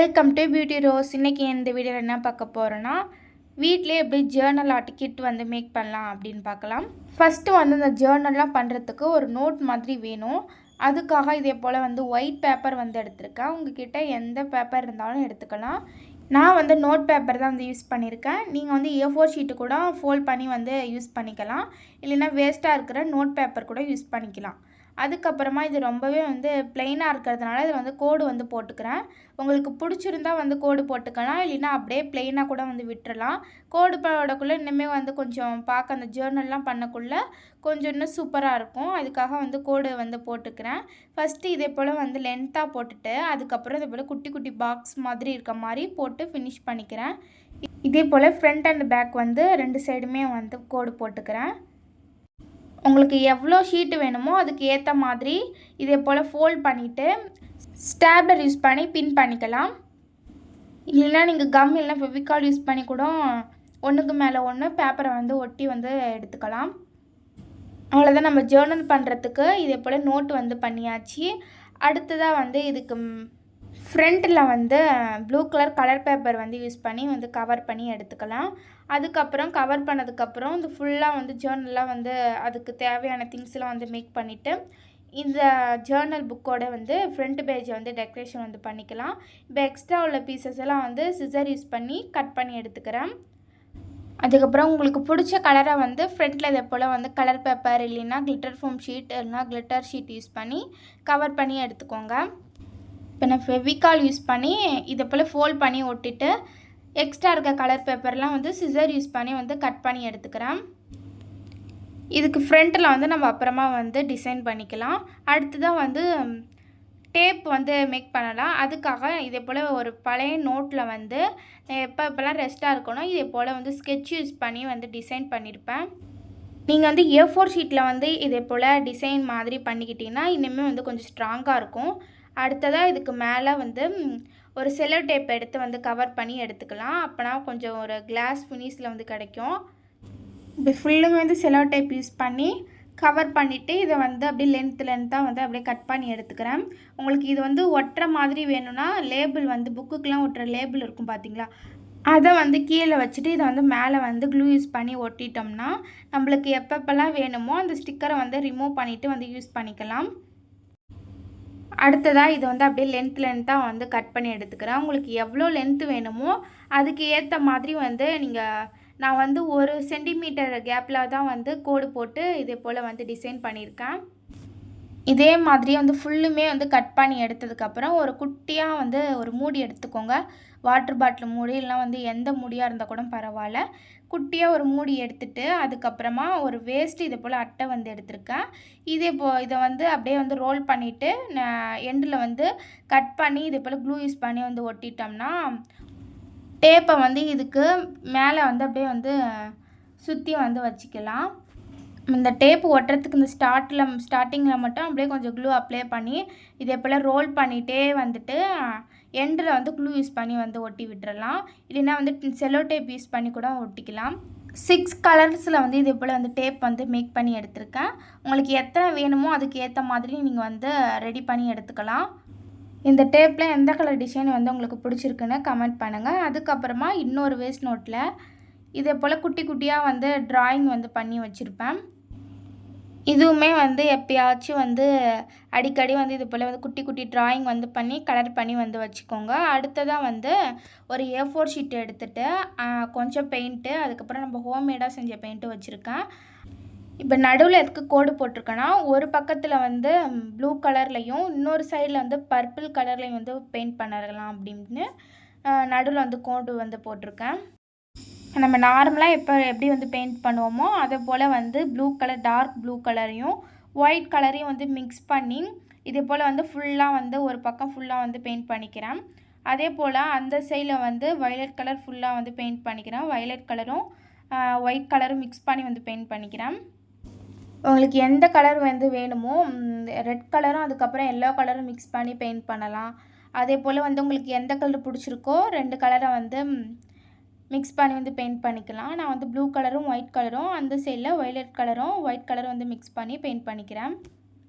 Welcome to beauty rose. இன்றைக்கி இந்த வீடியோவில் என்ன பார்க்க போகிறோன்னா, வீட்டிலே எப்படி ஜேர்னல் ஆர்ட் கிட் வந்து மேக் பண்ணலாம் அப்படின்னு பார்க்கலாம். ஃபஸ்ட்டு வந்து இந்த ஜேர்னல்லாம் பண்ணுறதுக்கு ஒரு நோட் மாதிரி வேணும். அதுக்காக இதே போல் வந்து ஒயிட் பேப்பர் வந்து எடுத்திருக்கேன். உங்ககிட்ட எந்த பேப்பர் இருந்தாலும் எடுத்துக்கலாம். நான் வந்து நோட் பேப்பர் தான் வந்து யூஸ் பண்ணியிருக்கேன். நீங்கள் வந்து A4 ஷீட்டு கூட ஃபோல்ட் பண்ணி வந்து யூஸ் பண்ணிக்கலாம். இல்லைன்னா வேஸ்ட்டாக இருக்கிற நோட் பேப்பர் கூட யூஸ் பண்ணிக்கலாம். அதுக்கப்புறமா இது ரொம்பவே வந்து ப்ளெயினாக இருக்கிறதுனால இது வந்து கோடு வந்து போட்டுக்கிறேன். உங்களுக்கு பிடிச்சிருந்தா வந்து கோடு போட்டுக்கலாம், இல்லைன்னா அப்படியே ப்ளெயினாக கூட வந்து விட்டுறலாம். கோடு போடக்குள்ளே இன்னுமே வந்து கொஞ்சம் பார்க்க அந்த ஜேர்னல்லாம் பண்ணக்குள்ளே கொஞ்சம் இன்னும் சூப்பராக இருக்கும். அதுக்காக வந்து கோடு வந்து போட்டுக்கிறேன். ஃபஸ்ட்டு இதே போல் வந்து லென்த்தாக போட்டுட்டு அதுக்கப்புறம் இதே போல் குட்டி குட்டி பாக்ஸ் மாதிரி இருக்க மாதிரி போட்டு ஃபினிஷ் பண்ணிக்கிறேன். இதே போல் ஃப்ரண்ட் அண்ட் பேக் வந்து 2 சைடுமே வந்து கோடு போட்டுக்கிறேன். உங்களுக்கு எவ்வளோ ஷீட்டு வேணுமோ அதுக்கு ஏற்ற மாதிரி இதே போல் ஃபோல்ட் பண்ணிவிட்டு ஸ்டாப்லர் யூஸ் பண்ணி பின் பண்ணிக்கலாம். இல்லைன்னா நீங்கள் கம் இல்லைனா ஃபெவிகால் யூஸ் பண்ணி கூட ஒன்றுக்கு மேலே ஒன்று பேப்பரை வந்து ஒட்டி வந்து எடுத்துக்கலாம். அவ்வளோதான், நம்ம ஜேர்னல் பண்ணுறதுக்கு இதே போல் நோட்டு வந்து பண்ணியாச்சு. அடுத்ததாக வந்து இதுக்கு ஃப்ரண்ட்டில் வந்து ப்ளூ கலர் பேப்பர் வந்து யூஸ் பண்ணி வந்து கவர் பண்ணி எடுத்துக்கலாம். அதுக்கப்புறம் கவர் பண்ணதுக்கப்புறம் இந்த ஃபுல்லாக வந்து ஜேர்னல்லாம் வந்து அதுக்கு தேவையான திங்ஸ்லாம் வந்து மேக் பண்ணிவிட்டு இந்த ஜேர்னல் புக்கோட வந்து ஃப்ரண்ட் பேஜை வந்து டெக்கரேஷன் வந்து பண்ணிக்கலாம். இப்போ எக்ஸ்ட்ரா உள்ள பீசஸ் எல்லாம் வந்து சிசர் யூஸ் பண்ணி கட் பண்ணி எடுத்துக்கிறேன். அதுக்கப்புறம் உங்களுக்கு பிடிச்ச கலரை வந்து ஃப்ரண்ட்டில் இதே போல் வந்து கலர் பேப்பர் இல்லைன்னா கிளிட்டர் ஃபோம் ஷீட் இல்லைனா கிளிட்டர் ஷீட் யூஸ் பண்ணி கவர் பண்ணி எடுத்துக்கோங்க. இப்போ நான் ஃபெவிகால் யூஸ் பண்ணி இதை போல் ஃபோல்ட் பண்ணி ஒட்டிட்டு எக்ஸ்ட்ரா இருக்க கலர் பேப்பர்லாம் வந்து சிசர் யூஸ் பண்ணி வந்து கட் பண்ணி எடுத்துக்கிறேன். இதுக்கு ஃப்ரண்ட்டில் வந்து நம்ம அப்புறமா வந்து டிசைன் பண்ணிக்கலாம். அடுத்ததாக வந்து டேப் வந்து மேக் பண்ணலாம். அதுக்காக இதே போல் ஒரு பழைய நோட்டில் வந்து எப்போல்லாம் ரெஸ்ட்டாக இருக்கணும் இதே போல் வந்து ஸ்கெட்ச் யூஸ் பண்ணி வந்து டிசைன் பண்ணியிருப்பேன். நீங்கள் வந்து A4 ஷீட்டில் வந்து இதே போல் டிசைன் மாதிரி பண்ணிக்கிட்டிங்கன்னா இன்னுமே வந்து கொஞ்சம் ஸ்ட்ராங்காக இருக்கும். அடுத்ததாக இதுக்கு மேலே வந்து ஒரு செல்லோ டேப் எடுத்து வந்து கவர் பண்ணி எடுத்துக்கலாம். அப்போனா கொஞ்சம் ஒரு கிளாஸ் ஃபினிஷில் வந்து கிடைக்கும். இப்போ ஃபுல்லுமே வந்து செல்லோ டேப் யூஸ் பண்ணி கவர் பண்ணிவிட்டு இதை வந்து அப்படியே லென்த்தாக வந்து அப்படியே கட் பண்ணி எடுத்துக்கிறேன். உங்களுக்கு இது வந்து ஒட்டுற மாதிரி வேணும்னா லேபிள் வந்து புக்குக்கெலாம் ஒட்டுற லேபிள் இருக்கும் பார்த்தீங்களா, அதை வந்து கீழே வச்சுட்டு இதை வந்து மேலே வந்து க்ளூ யூஸ் பண்ணி ஒட்டிட்டோம்னா நம்மளுக்கு எப்பப்பெல்லாம் வேணுமோ அந்த ஸ்டிக்கரை வந்து ரிமூவ் பண்ணிவிட்டு வந்து யூஸ் பண்ணிக்கலாம். அடுத்ததாக இது வந்து அப்படியே லென்த்தாக வந்து கட் பண்ணி எடுத்துக்கிறேன். உங்களுக்கு எவ்வளோ லென்த்து வேணுமோ அதுக்கு ஏற்ற மாதிரி வந்து நான் வந்து 1 சென்டிமீட்டர் கேப்பில் தான் வந்து கோடு போட்டு இதே போல் வந்து டிசைன் பண்ணியிருக்கேன். இதே மாதிரி வந்து ஃபுல்லுமே வந்து கட் பண்ணி எடுத்ததுக்கப்புறம் ஒரு குட்டியாக வந்து ஒரு மூடி எடுத்துக்கோங்க. வாட்டர் பாட்டில் மூடி இல்லைனா வந்து எந்த மூடியாக இருந்தால் கூட பரவாயில்ல. குட்டியாக ஒரு மூடி எடுத்துகிட்டு அதுக்கப்புறமா ஒரு வேஸ்ட்டு இதே போல் அட்டை வந்து எடுத்திருக்கேன். இதை வந்து அப்படியே வந்து ரோல் பண்ணிவிட்டு எண்டில் வந்து கட் பண்ணி இதே போல் க்ளூ யூஸ் பண்ணி வந்து ஒட்டிட்டோம்னா டேப்பை வந்து இதுக்கு மேலே வந்து அப்படியே வந்து சுற்றி வந்து வச்சுக்கலாம். இந்த டேப்பு ஒட்டுறதுக்கு இந்த ஸ்டார்டிங்கில் மட்டும் அப்படியே கொஞ்சம் க்ளூ அப்ளை பண்ணி இதே போல் ரோல் பண்ணிகிட்டே வந்துட்டு எண்டில் வந்து க்ளூ யூஸ் பண்ணி வந்து ஒட்டி விட்டுறலாம். இல்லைன்னா வந்து செல்லோ டேப் யூஸ் பண்ணி கூட ஒட்டிக்கலாம். 6 கலர்ஸில் வந்து இதே போல் வந்து டேப் வந்து மேக் பண்ணி எடுத்திருக்கேன். உங்களுக்கு எத்தனை வேணுமோ அதுக்கு ஏற்ற மாதிரி நீங்கள் வந்து ரெடி பண்ணி எடுத்துக்கலாம். இந்த டேப்பில் எந்த கலர் டிசைன் வந்து உங்களுக்கு பிடிச்சிருக்குன்னு கமெண்ட் பண்ணுங்கள். அதுக்கப்புறமா இன்னொரு வேஸ்ட் நோட்டில் இதே போல் குட்டி குட்டியாக வந்து ட்ராயிங் வந்து பண்ணி வச்சுருப்பேன். இதுவுமே வந்து எப்பயாச்சும் வந்து அடிக்கடி வந்து இது போல் வந்து குட்டி குட்டி ட்ராயிங் வந்து பண்ணி கலர் பண்ணி வந்து வச்சுக்கோங்க. அடுத்ததாக வந்து ஒரு A4 ஷீட் எடுத்துகிட்டு கொஞ்சம் பெயிண்ட்டு அதுக்கப்புறம் நம்ம ஹோம்மேடாக செஞ்ச பெயிண்ட்டு வச்சுருக்கேன். இப்போ நடுவில் எதுக்கு கோடு போட்டிருக்கேன்னா ஒரு பக்கத்தில் வந்து ப்ளூ கலர்லையும் இன்னொரு சைடில் வந்து பர்பிள் கலர்லையும் வந்து பெயிண்ட் பண்ணலாம் அப்படின்னு நடுவில் வந்து கோடு வந்து போட்டிருக்கேன். நம்ம நார்மலாக எப்படி வந்து பெயிண்ட் பண்ணுவோமோ அதே போல் வந்து ப்ளூ கலர் டார்க் ப்ளூ கலரையும் ஒயிட் கலரையும் வந்து மிக்ஸ் பண்ணி இதே போல் வந்து ஃபுல்லாக வந்து ஒரு பக்கம் ஃபுல்லாக வந்து பெயிண்ட் பண்ணிக்கிறேன். அதே போல் அந்த சைடில் வந்து வயலட் கலர் ஃபுல்லாக வந்து பெயிண்ட் பண்ணிக்கிறேன். வயலட் கலரும் ஒயிட் கலரும் மிக்ஸ் பண்ணி வந்து பெயிண்ட் பண்ணிக்கிறேன். உங்களுக்கு எந்த கலர் வந்து வேணுமோ ரெட் கலரும் அதுக்கப்புறம் எல்லோ கலரும் மிக்ஸ் பண்ணி பெயிண்ட் பண்ணலாம். அதே போல் வந்து உங்களுக்கு எந்த கலர் பிடிச்சிருக்கோ 2 கலரை வந்து மிக்ஸ் பண்ணி வந்து பெயிண்ட் பண்ணிக்கலாம். நான் வந்து ப்ளூ கலரும் ஒயிட் கலரும் அந்த சைடில் வயலட் கலரும் ஒயிட் கலரும் வந்து மிக்ஸ் பண்ணி பெயிண்ட் பண்ணிக்கிறேன்.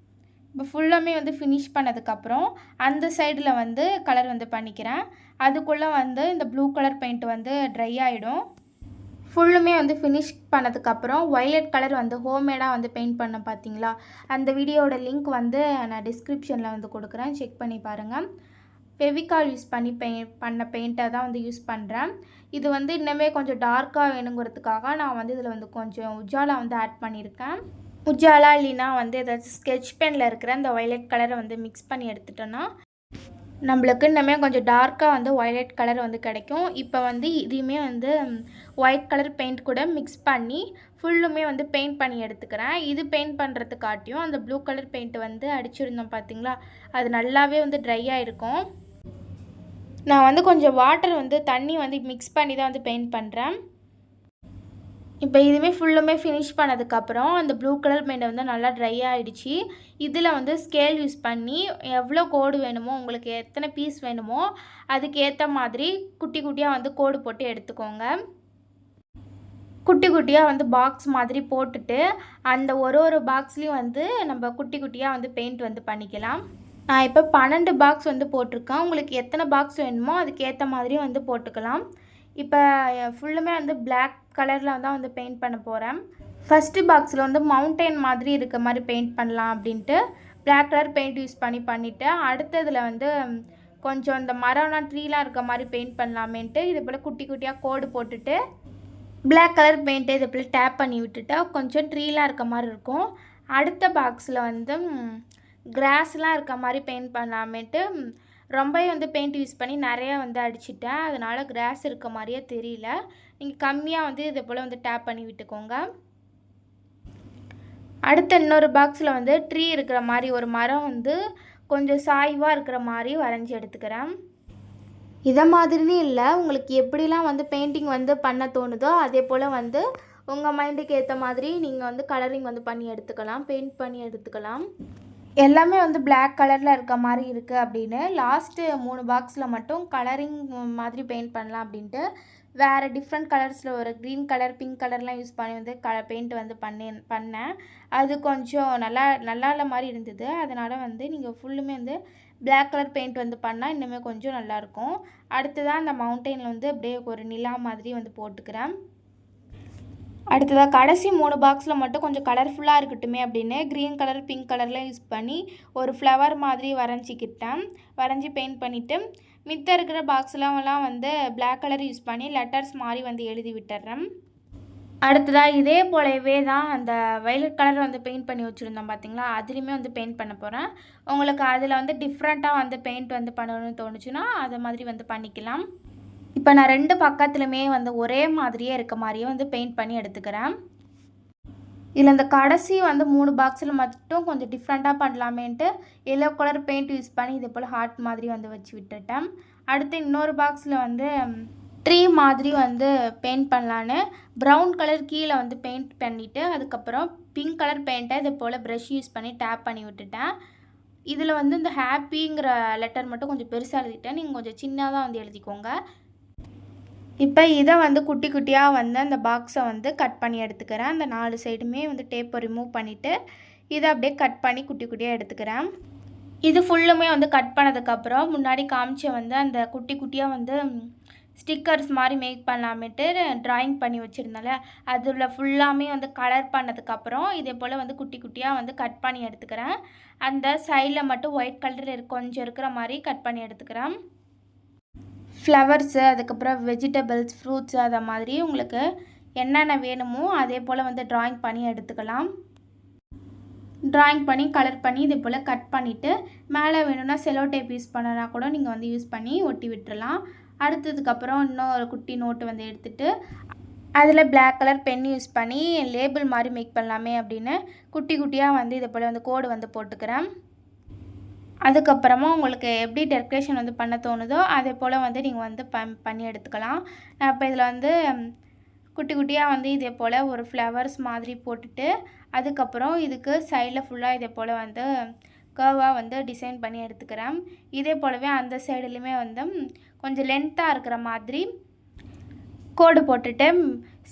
இப்போ ஃபுல்லாமே வந்து ஃபினிஷ் பண்ணதுக்கப்புறம் அந்த சைடில் வந்து கலர் வந்து பண்ணிக்கிறேன். அதுக்குள்ளே வந்து இந்த ப்ளூ கலர் பெயிண்ட் வந்து ட்ரை ஆகிடும். ஃபுல்லுமே வந்து ஃபினிஷ் பண்ணதுக்கப்புறம் வயலட் கலர் வந்து ஹோம்மேடாக வந்து பெயிண்ட் பண்ண பார்த்தீங்களா, அந்த வீடியோட லிங்க் வந்து நான் டிஸ்கிரிப்ஷனில் வந்து கொடுக்குறேன், செக் பண்ணி பாருங்கள். ஃபெவிகால் யூஸ் பண்ணி பண்ண பெயிண்ட்டை தான் வந்து யூஸ் பண்ணுறேன். இது வந்து இன்னுமே கொஞ்சம் டார்க்காக வேணுங்கிறதுக்காக நான் வந்து இதில் வந்து கொஞ்சம் உஜாலா வந்து ஆட் பண்ணியிருக்கேன். உஜாலா இல்லைன்னா வந்து ஏதாச்சும் ஸ்கெட்ச் பெனில் இருக்கிற இந்த வயலட் கலரை வந்து மிக்ஸ் பண்ணி எடுத்துட்டோன்னா நம்மளுக்கு இன்னுமே கொஞ்சம் டார்க்காக வந்து வயலட் கலர் வந்து கிடைக்கும். இப்போ வந்து இதையுமே வந்து ஒயிட் கலர் பெயிண்ட் கூட மிக்ஸ் பண்ணி ஃபுல்லுமே வந்து பெயிண்ட் பண்ணி எடுத்துக்கிறேன். இது பெயிண்ட் பண்ணுறதுக்காட்டியும் அந்த ப்ளூ கலர் பெயிண்ட் வந்து அடிச்சிருந்தோம் பார்த்தீங்களா, அது நல்லாவே வந்து ட்ரை ஆகிருக்கும். நான் வந்து கொஞ்சம் வாட்டர் வந்து தண்ணி வந்து மிக்ஸ் பண்ணி தான் வந்து பெயிண்ட் பண்ணுறேன். இப்போ இதுவுமே ஃபுல்லுமே ஃபினிஷ் பண்ணதுக்கப்புறம் அந்த ப்ளூ கலர் பெயிண்ட் வந்து நல்லா ட்ரை ஆகிடுச்சு. இதில் வந்து ஸ்கேல் யூஸ் பண்ணி எவ்வளோ கோடு வேணுமோ, உங்களுக்கு எத்தனை பீஸ் வேணுமோ அதுக்கு ஏற்ற மாதிரி குட்டி குட்டியாக வந்து கோடு போட்டு எடுத்துக்கோங்க. குட்டி குட்டியாக வந்து பாக்ஸ் மாதிரி போட்டுட்டு அந்த ஒரு பாக்ஸ்லேயும் வந்து நம்ம குட்டி குட்டியாக வந்து பெயிண்ட் வந்து பண்ணிக்கலாம். நான் இப்போ 12 பாக்ஸ் வந்து போட்டிருக்கேன். உங்களுக்கு எத்தனை பாக்ஸ் வேணுமோ அதுக்கு ஏற்ற மாதிரி வந்து போட்டுக்கலாம். இப்போ ஃபுல்லுமே வந்து பிளாக் கலரில் தான் வந்து பெயிண்ட் பண்ண போகிறேன். ஃபஸ்ட்டு பாக்ஸில் வந்து மவுண்டெயின் மாதிரி இருக்க மாதிரி பெயிண்ட் பண்ணலாம் அப்படின்ட்டு பிளாக் கலர் பெயிண்ட் யூஸ் பண்ணிவிட்டு அடுத்ததில் வந்து கொஞ்சம் இந்த மரம்லாம் ட்ரீலாம் இருக்க மாதிரி பெயிண்ட் பண்ணலாமேன்ட்டு இது போல் குட்டி குட்டியாக கோடு போட்டுட்டு பிளாக் கலர் பெயிண்ட்டு இது போல் டேப் பண்ணி விட்டுட்டா கொஞ்சம் ட்ரீலாம் இருக்க மாதிரி இருக்கும். அடுத்த பாக்ஸில் வந்து கிராஸ்லாம் இருக்க மாதிரி பெயிண்ட் பண்ணலாமேட்டு ரொம்பவே வந்து பெயிண்ட் யூஸ் பண்ணி நிறையா வந்து அடிச்சிட்டேன். அதனால் கிராஸ் இருக்க மாதிரியே தெரியல. நீங்கள் கம்மியாக வந்து இது போல் வந்து டேப் பண்ணி விட்டுக்கோங்க. அடுத்த இன்னொரு பாக்ஸில் வந்து ட்ரீ இருக்கிற மாதிரி ஒரு மரம் வந்து கொஞ்சம் சாய்வாக இருக்கிற மாதிரி வரைஞ்சி எடுத்துக்கிறேன். இதை மாதிரின்னு இல்லை, உங்களுக்கு எப்படிலாம் வந்து பெயிண்டிங் வந்து பண்ண தோணுதோ அதே போல் வந்து உங்கள் மைண்டுக்கு ஏற்ற மாதிரி நீங்கள் வந்து கலரிங் வந்து பண்ணி எடுத்துக்கலாம், பெயிண்ட் பண்ணி எடுத்துக்கலாம். எல்லாமே வந்து பிளாக் கலரில் இருக்க மாதிரி இருக்குது அப்படின்னு லாஸ்ட்டு 3 பாக்ஸில் மட்டும் கலரிங் மாதிரி பெயிண்ட் பண்ணலாம் அப்படின்ட்டு வேறு டிஃப்ரெண்ட் கலர்ஸில் ஒரு க்ரீன் கலர், பிங்க் கலர்லாம் யூஸ் பண்ணி வந்து பெயிண்ட் வந்து பண்ணேன். அது கொஞ்சம் நல்லா இல்லை மாதிரி இருந்தது. அதனால் வந்து நீங்கள் ஃபுல்லுமே வந்து பிளாக் கலர் பெயிண்ட் வந்து பண்ணால் இன்னுமே கொஞ்சம் நல்லாயிருக்கும். அடுத்ததாக அந்த மவுண்டெயினில் வந்து அப்படியே ஒரு நிலா மாதிரி வந்து போட்டுக்கிறேன். அடுத்ததாக கடைசி 3 பாக்ஸில் மட்டும் கொஞ்சம் கலர்ஃபுல்லாக இருக்கட்டுமே அப்படின்னு க்ரீன் கலர், பிங்க் கலர்லாம் யூஸ் பண்ணி ஒரு ஃப்ளவர் மாதிரி வரைஞ்சி பெயிண்ட் பண்ணிவிட்டு மித்த இருக்கிற பாக்ஸ்லாம் வந்து பிளாக் கலர் யூஸ் பண்ணி லெட்டர்ஸ் மாதிரி வந்து எழுதி விட்டுறேன். அடுத்ததாக இதே போலவே தான் அந்த வயலட் கலர் வந்து பெயிண்ட் பண்ணி வச்சுருந்தோம் பார்த்தீங்களா, அதுலேயுமே வந்து பெயிண்ட் பண்ண போகிறேன். உங்களுக்கு அதில் வந்து டிஃப்ரெண்ட்டாக வந்து பெயிண்ட் வந்து பண்ணணும்னு தோணுச்சுன்னா அதை மாதிரி வந்து பண்ணிக்கலாம். இப்போ நான் 2 பக்கத்துலையுமே வந்து ஒரே மாதிரியே இருக்க மாதிரியே வந்து பெயிண்ட் பண்ணி எடுத்துக்கிறேன். இதில் இந்த கடைசி வந்து 3 பாக்ஸில் மட்டும் கொஞ்சம் டிஃப்ரெண்ட்டாக பண்ணலாமேன்ட்டு எல்லோ கலர் பெயிண்ட் யூஸ் பண்ணி இது போல் ஹார்ட் மாதிரி வந்து வச்சு விட்டுட்டேன். அடுத்து இன்னொரு பாக்ஸில் வந்து ட்ரீ மாதிரி வந்து பெயிண்ட் பண்ணலான்னு ப்ரௌன் கலர் கீழே வந்து பெயிண்ட் பண்ணிவிட்டு அதுக்கப்புறம் பிங்க் கலர் பெயிண்ட்டை இது போல் ப்ரஷ் யூஸ் பண்ணி டேப் பண்ணி விட்டுட்டேன். இதில் வந்து இந்த ஹாப்பிங்கிற லெட்டர் மட்டும் கொஞ்சம் பெருசாக எழுதிட்டேன், நீங்கள் கொஞ்சம் சின்னதாக வந்து எழுதிக்கோங்க. இப்போ இதை வந்து குட்டி குட்டியாக வந்து அந்த பாக்ஸை வந்து கட் பண்ணி எடுத்துக்கிறேன். அந்த 4 சைடுமே வந்து டேப்பை ரிமூவ் பண்ணிவிட்டு இதை அப்படியே கட் பண்ணி குட்டி குட்டியாக எடுத்துக்கிறேன். இது ஃபுல்லுமே வந்து கட் பண்ணதுக்கப்புறம் முன்னாடி காமிச்ச வந்து அந்த குட்டி குட்டியாக வந்து ஸ்டிக்கர்ஸ் மாதிரி மேக் பண்ணலாமேட்டு ட்ராயிங் பண்ணி வச்சுருந்தால அதில் ஃபுல்லாமே வந்து கலர் பண்ணதுக்கப்புறம் இதே போல் வந்து குட்டி குட்டியாக வந்து கட் பண்ணி எடுத்துக்கிறேன். அந்த சைடில் மட்டும் ஒயிட் கலர் கொஞ்சம் இருக்கிற மாதிரி கட் பண்ணி எடுத்துக்கிறேன். ஃப்ளவர்ஸு, அதுக்கப்புறம் வெஜிடபிள்ஸ், ஃப்ரூட்ஸு அதை மாதிரி உங்களுக்கு என்னென்ன வேணுமோ அதே போல் வந்து ட்ராயிங் பண்ணி எடுத்துக்கலாம். ட்ராயிங் பண்ணி கலர் பண்ணி இதே போல் கட் பண்ணிவிட்டு மேலே வேணும்னா செலோ டேப் யூஸ் பண்ணனா கூட நீங்கள் வந்து யூஸ் பண்ணி ஒட்டி விட்டுறலாம். அடுத்ததுக்கப்புறம் இன்னும் ஒரு குட்டி நோட்டு வந்து எடுத்துகிட்டு அதில் பிளாக் கலர் பென் யூஸ் பண்ணி லேபிள் மாதிரி மேக் பண்ணலாமே அப்படின்னு குட்டி குட்டியாக வந்து இதே போல் வந்து கோடு வந்து போட்டுக்கிறேன். அதுக்கப்புறமா உங்களுக்கு எப்படி டெக்கரேஷன் வந்து பண்ண தோணுதோ அதே போல் வந்து நீங்கள் வந்து பண்ணி எடுத்துக்கலாம். நான் இப்போ இதில் வந்து குட்டி குட்டியாக வந்து இதே போல் ஒரு ஃப்ளவர்ஸ் மாதிரி போட்டுட்டு அதுக்கப்புறம் இதுக்கு சைடில் ஃபுல்லாக இதே போல் வந்து கர்வாக வந்து டிசைன் பண்ணி எடுத்துக்கிறேன். இதே போலவே அந்த சைடுலேயுமே வந்து கொஞ்சம் லென்த்தாக இருக்கிற மாதிரி கோடு போட்டுட்டு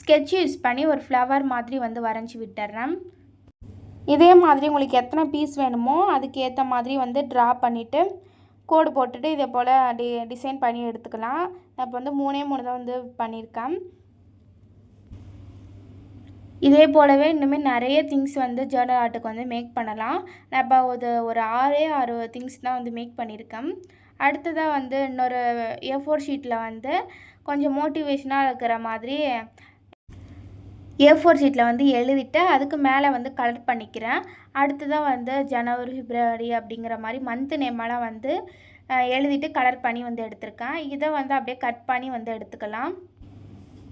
ஸ்கெட்ச் யூஸ் பண்ணி ஒரு ஃப்ளவர் மாதிரி வந்து வரைஞ்சி விட்டுறேன். இதே மாதிரி உங்களுக்கு எத்தனை பீஸ் வேணுமோ அதுக்கு ஏற்ற மாதிரி வந்து ட்ரா பண்ணிவிட்டு கோடு போட்டுட்டு இதே போல் டிசைன் பண்ணி எடுத்துக்கலாம். நான் இப்போ வந்து 3 தான் வந்து பண்ணியிருக்கேன். இதே போலவே இன்னுமே நிறைய திங்ஸ் வந்து ஜேர்னல் ஆர்ட்டுக்கு வந்து மேக் பண்ணலாம். நான் இப்போ ஒரு 6 திங்ஸ் தான் வந்து மேக் பண்ணியிருக்கேன். அடுத்ததாக வந்து இன்னொரு A4 ஷீட்டில் வந்து கொஞ்சம் மோட்டிவேஷனாக இருக்கிற மாதிரி A4 ஷீட்டில் வந்து எழுதிட்டு அதுக்கு மேலே வந்து கலர் பண்ணிக்கிறேன். அடுத்ததாக வந்து ஜனவரி, பிப்ரவரி அப்படிங்கிற மாதிரி மந்த் நேமெல்லாம் வந்து எழுதிட்டு கலர் பண்ணி வந்து எடுத்திருக்கேன். இதை வந்து அப்படியே கட் பண்ணி வந்து எடுத்துக்கலாம்.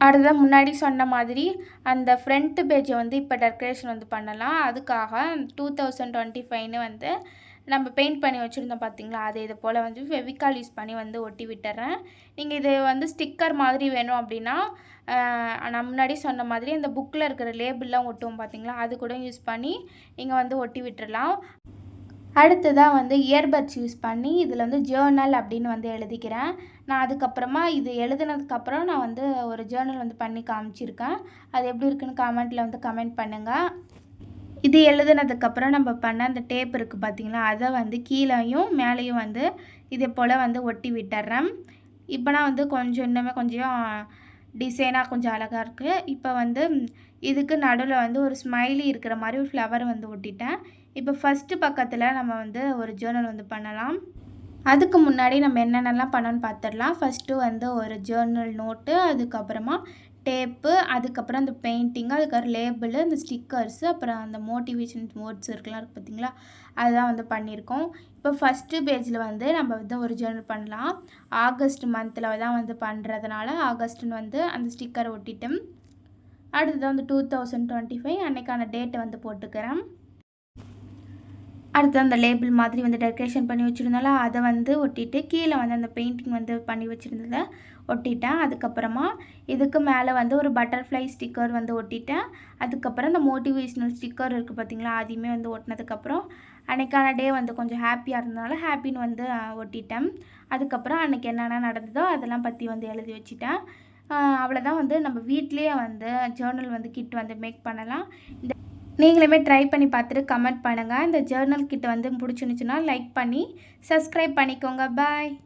அடுத்ததாக முன்னாடி சொன்ன மாதிரி அந்த ஃப்ரண்ட் பேஜை வந்து இப்போ டெக்கரேஷன் வந்து பண்ணலாம். அதுக்காக 2025ன்னு வந்து நம்ம பெயிண்ட் பண்ணி வச்சுருந்தோம் பார்த்திங்களா, அது இது போல் வந்து ஃபெவிகால் யூஸ் பண்ணி வந்து ஒட்டி விட்டுறேன். நீங்கள் இது வந்து ஸ்டிக்கர் மாதிரி வேணும் அப்படின்னா நான் முன்னாடி சொன்ன மாதிரி இந்த புக்கில் இருக்கிற லேபிள்லாம் ஒட்டுவோம் பார்த்திங்களா, அது கூட யூஸ் பண்ணி நீங்கள் வந்து ஒட்டி விட்டுடலாம். அடுத்ததாக வந்து இயர்பட்ஸ் யூஸ் பண்ணி இதில் வந்து ஜேர்னல் அப்படின்னு வந்து எழுதிக்கிறேன். நான் அதுக்கப்புறமா இது எழுதுனதுக்கப்புறம் நான் வந்து ஒரு ஜேர்னல் வந்து பண்ணி காமிச்சிருக்கேன். அது எப்படி இருக்குன்னு கமெண்ட்டில் வந்து கமெண்ட் பண்ணுங்கள். இது எழுதுனதுக்கப்புறம் நம்ம பண்ண அந்த டேப் இருக்குது பார்த்திங்களா, அதை வந்து கீழேயும் மேலேயும் வந்து இதே போல் வந்து ஒட்டி விட்டுறேன். இப்போ நான் வந்து இன்னுமே கொஞ்சம் டிசைனாக கொஞ்சம் அழகாக இருக்குது. இப்போ வந்து இதுக்கு நடுவில் வந்து ஒரு ஸ்மைலி இருக்கிற மாதிரி ஒரு ஃப்ளவர் வந்து ஒட்டிட்டேன். இப்போ ஃபஸ்ட்டு பக்கத்தில் நம்ம வந்து ஒரு ஜேர்னல் வந்து பண்ணலாம். அதுக்கு முன்னாடி நம்ம என்னென்னலாம் பண்ணணும்னு பார்த்துடலாம். ஃபஸ்ட்டு வந்து ஒரு ஜேர்னல் நோட்டு, அதுக்கப்புறமா டேப்பு, அதுக்கப்புறம் அந்த பெயிண்டிங்கு, அதுக்கப்புறம் லேபிள், இந்த ஸ்டிக்கர்ஸு, அப்புறம் அந்த மோட்டிவேஷன் வேர்ட்ஸ் இருக்கலாம் இருக்குது பார்த்திங்களா, அதுதான் வந்து பண்ணியிருக்கோம். இப்போ ஃபஸ்ட்டு பேஜில் வந்து நம்ம வந்து ஒரு ஜேர்னல் பண்ணலாம். ஆகஸ்ட் மந்தில் தான் வந்து பண்ணுறதுனால ஆகஸ்ட்டுன்னு வந்து அந்த ஸ்டிக்கரை ஒட்டிட்டு அடுத்தது வந்து 2025 அன்றைக்கான டேட்டை வந்து போட்டுக்கிறேன். அடுத்து அந்த லேபிள் மாதிரி வந்து டெக்கரேஷன் பண்ணி வச்சுருந்தால அதை வந்து ஒட்டிட்டு கீழே வந்து அந்த பெயிண்டிங் வந்து பண்ணி வச்சுருந்ததை ஒட்டிட்டேன். அதுக்கப்புறமா இதுக்கு மேலே வந்து ஒரு பட்டர்ஃப்ளை ஸ்டிக்கர் வந்து ஒட்டிட்டேன். அதுக்கப்புறம் இந்த மோட்டிவேஷ்னல் ஸ்டிக்கர் இருக்குது பார்த்திங்களா, அதையுமே வந்து ஒட்டினதுக்கப்புறம் அன்றைக்கான டே வந்து கொஞ்சம் ஹாப்பியாக இருந்ததுனால ஹாப்பின்னு வந்து ஒட்டிட்டேன். அதுக்கப்புறம் அன்றைக்கி என்னென்ன நடந்ததோ அதெல்லாம் பற்றி வந்து எழுதி வச்சுட்டேன். அவ்வளோதான். வந்து நம்ம வீட்லேயே வந்து ஜேர்னல் வந்து கிட் வந்து மேக் பண்ணலாம். நீங்களுமே ட்ரை பண்ணி பார்த்துட்டு கமெண்ட் பண்ணுங்கள். இந்த ஜேர்னல் கிட் வந்து பிடிச்சிருந்துச்சுன்னா லைக் பண்ணி சப்ஸ்கிரைப் பண்ணிக்கோங்க. பாய்.